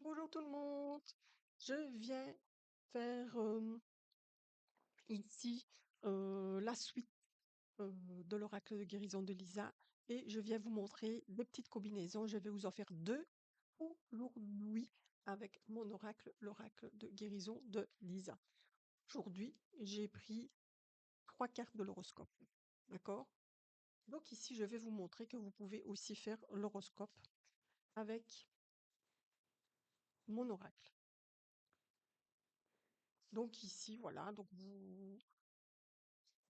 Bonjour tout le monde. Je viens faire ici la suite de l'oracle de guérison de Lisa et je viens vous montrer des petites combinaisons. Je vais vous en faire deux aujourd'hui avec mon oracle, l'oracle de guérison de Lisa. Aujourd'hui, j'ai pris trois cartes de l'horoscope. D'accord? Donc ici, je vais vous montrer que vous pouvez aussi faire l'horoscope avec mon oracle. Donc ici, voilà, donc vous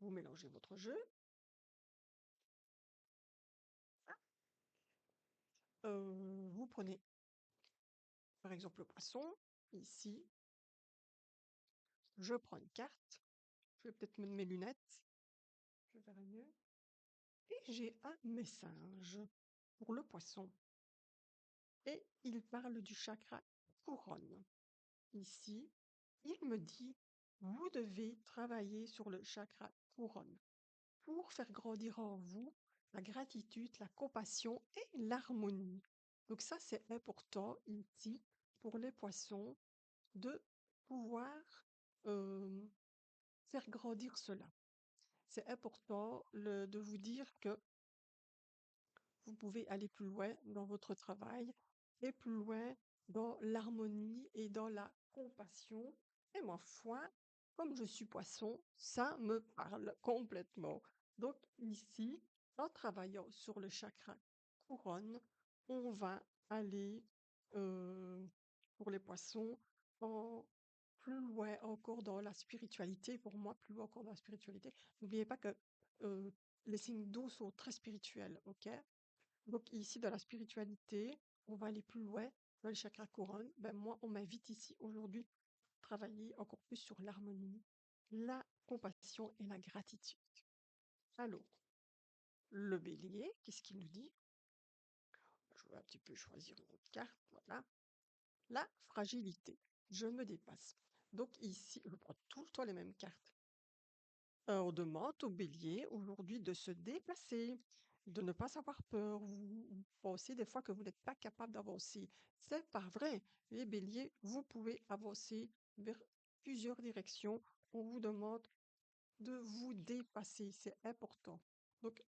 mélangez votre jeu. Vous prenez par exemple le poisson, ici, je prends une carte, je vais peut-être mettre mes lunettes, je verrai mieux, et j'ai un message pour le poisson. Et il parle du chakra couronne. Ici, il me dit, vous devez travailler sur le chakra couronne pour faire grandir en vous la gratitude, la compassion et l'harmonie. Donc ça, c'est important ici pour les poissons de pouvoir euh, faire grandir cela. C'est important de vous dire que vous pouvez aller plus loin dans votre travail et plus loin dans l'harmonie et dans la compassion. Et ma foi, comme je suis poisson, ça me parle complètement. Donc ici, en travaillant sur le chakra couronne, on va aller euh, pour les poissons en plus loin encore dans la spiritualité. Pour moi, plus loin encore dans la spiritualité. N'oubliez pas que euh, les signes d'eau sont très spirituels, ok? Donc ici, dans la spiritualité, on va aller plus loin dans le chakra couronne. Ben, moi, on m'invite ici aujourd'hui à travailler encore plus sur l'harmonie, la compassion et la gratitude. Alors, le bélier, qu'est-ce qu'il nous dit? Je vais un petit peu choisir une autre carte, voilà. La fragilité, je me dépasse. Donc ici, je prends tout le temps les mêmes cartes. On demande au bélier aujourd'hui de se dépasser, de ne pas avoir peur. Vous pensez des fois que vous n'êtes pas capable d'avancer. C'est pas vrai. Les béliers, vous pouvez avancer vers plusieurs directions. On vous demande de vous dépasser. C'est important. Donc,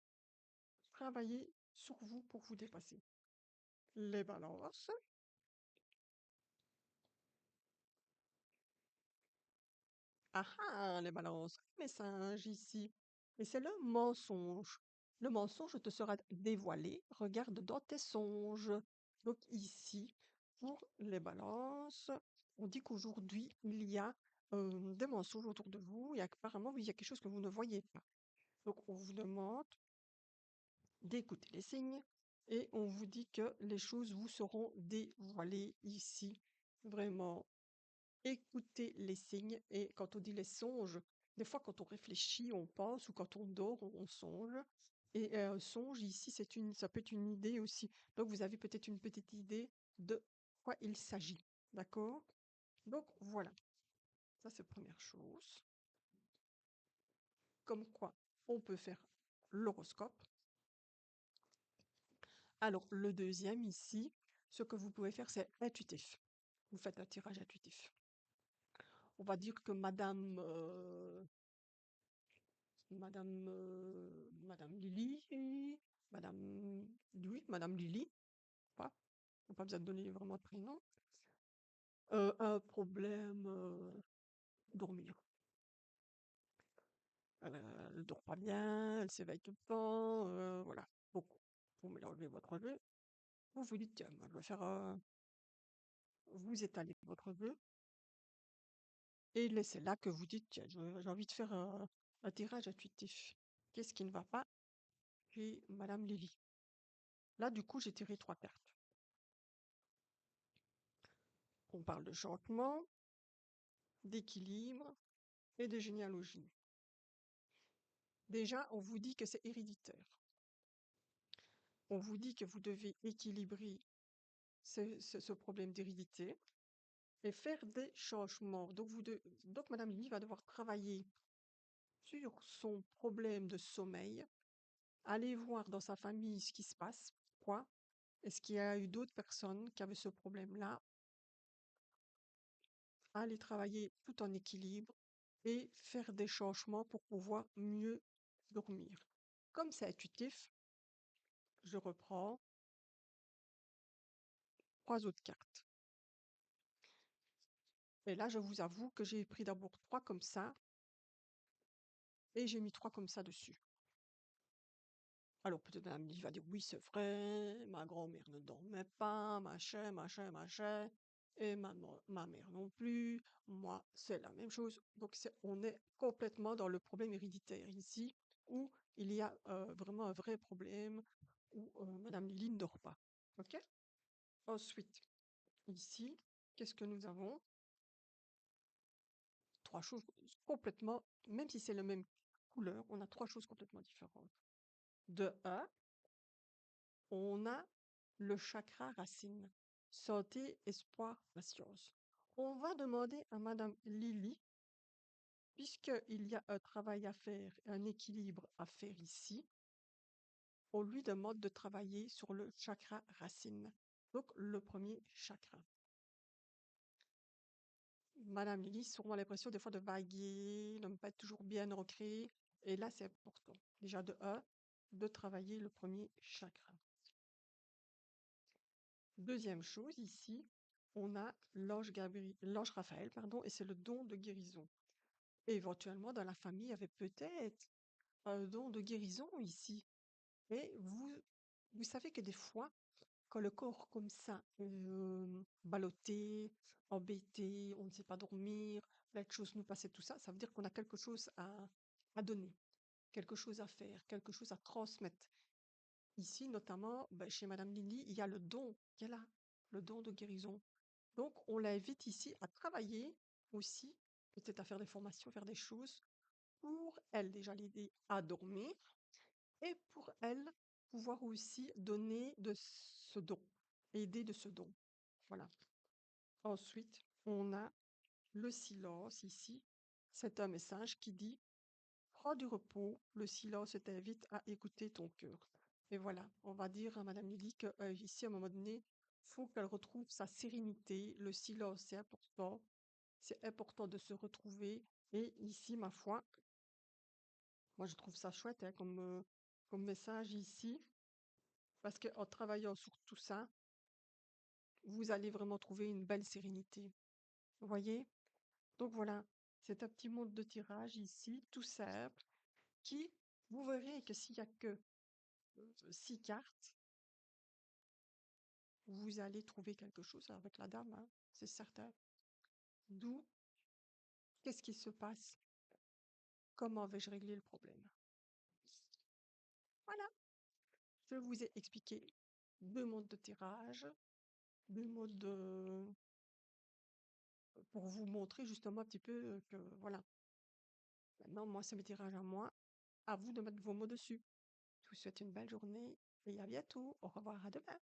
travaillez sur vous pour vous dépasser. Les balances. Ah ah, les balances, message ici. Et c'est le mensonge. Le mensonge te sera dévoilé. Regarde dans tes songes. Donc ici, pour les balances, on dit qu'aujourd'hui, il y a des mensonges autour de vous et apparemment, il y a quelque chose que vous ne voyez pas. Donc on vous demande d'écouter les signes et on vous dit que les choses vous seront dévoilées ici. Vraiment, écouter les signes et quand on dit les songes, des fois quand on réfléchit, on pense ou quand on dort, on songe. Et un songe ici, ça peut être une idée aussi. Donc vous avez peut-être une petite idée de quoi il s'agit. D'accord? Donc voilà, ça c'est première chose. Comme quoi on peut faire l'horoscope. Alors le deuxième ici, ce que vous pouvez faire, c'est intuitif. Vous faites un tirage intuitif. On va dire que Madame Lily, Madame Lily, pas, on n'a pas besoin de donner vraiment de prénom, un problème dormir. Elle dort pas bien, elle s'éveille tout le temps, voilà. Donc, vous mélangez votre vœu, vous vous dites, tiens, moi, je vais faire, vous étalez votre vœu, et c'est là que vous dites, tiens, j'ai envie de faire un tirage intuitif. Qu'est-ce qui ne va pas chez Madame Lily? Là, du coup, j'ai tiré trois cartes. On parle de changement, d'équilibre et de généalogie. Déjà, on vous dit que c'est héréditaire. On vous dit que vous devez équilibrer ce problème d'hérédité et faire des changements. Donc, Madame Lily va devoir travailler sur son problème de sommeil, aller voir dans sa famille ce qui se passe, pourquoi, est-ce qu'il y a eu d'autres personnes qui avaient ce problème-là, aller travailler tout en équilibre et faire des changements pour pouvoir mieux dormir. Comme c'est intuitif, je reprends 3 autres cartes. Et là, je vous avoue que j'ai pris d'abord 3 comme ça et j'ai mis 3 comme ça dessus. Alors peut-être un ami va dire oui, c'est vrai, ma grand-mère ne dormait pas, machin, machin, machin, et ma mère non plus. Moi, c'est la même chose. Donc on est complètement dans le problème héréditaire ici, où il y a vraiment un vrai problème, où Madame Lily ne dort pas. Ok? Ensuite, ici, qu'est-ce que nous avons? 3 choses complètement, même si c'est la même couleur, on a 3 choses complètement différentes. De un, on a le chakra racine, santé, espoir, patience. On va demander à Madame Lily, puisqu'il y a un travail à faire, un équilibre à faire ici, on lui demande de travailler sur le chakra racine, donc le premier chakra. Madame Lily, sûrement l'impression des fois de vaguer, de ne pas être toujours bien ancrée, et là c'est important. Déjà de un, de travailler le premier chakra. Deuxième chose, ici, on a l'ange Raphaël, pardon, et c'est le don de guérison. Et éventuellement, dans la famille, il y avait peut-être un don de guérison ici. Et vous savez que des fois, quand le corps comme ça, ballotté, embêté, on ne sait pas dormir, plein de choses nous passer, tout ça, ça veut dire qu'on a quelque chose à donner, quelque chose à faire, quelque chose à transmettre. Ici, notamment, ben, chez Madame Lily, il y a le don qu'elle a, le don de guérison. Donc, on l'invite ici à travailler aussi, peut-être à faire des formations, faire des choses pour elle, déjà l'aider à dormir et pour elle, pouvoir aussi donner de ce don, aider de ce don. Voilà. Ensuite, on a le silence ici. C'est un message qui dit: prends du repos, le silence t'invite à écouter ton cœur. Et voilà, on va dire à Madame Lily que ici, à un moment donné, faut qu'elle retrouve sa sérénité. Le silence, c'est important. C'est important de se retrouver. Et ici, ma foi, moi, je trouve ça chouette hein, comme message ici, parce qu'en travaillant sur tout ça, vous allez vraiment trouver une belle sérénité. Vous voyez? Donc voilà, c'est un petit monde de tirage ici, tout simple, qui, vous verrez que s'il n'y a que 6 cartes, vous allez trouver quelque chose avec la dame, hein, c'est certain. D'où, qu'est-ce qui se passe? Comment vais-je régler le problème? Voilà, je vous ai expliqué 2 modes de tirage, 2 modes pour vous montrer justement un petit peu que voilà. Maintenant, moi, c'est mes tirages à moi. À vous de mettre vos mots dessus. Je vous souhaite une belle journée et à bientôt. Au revoir, à demain.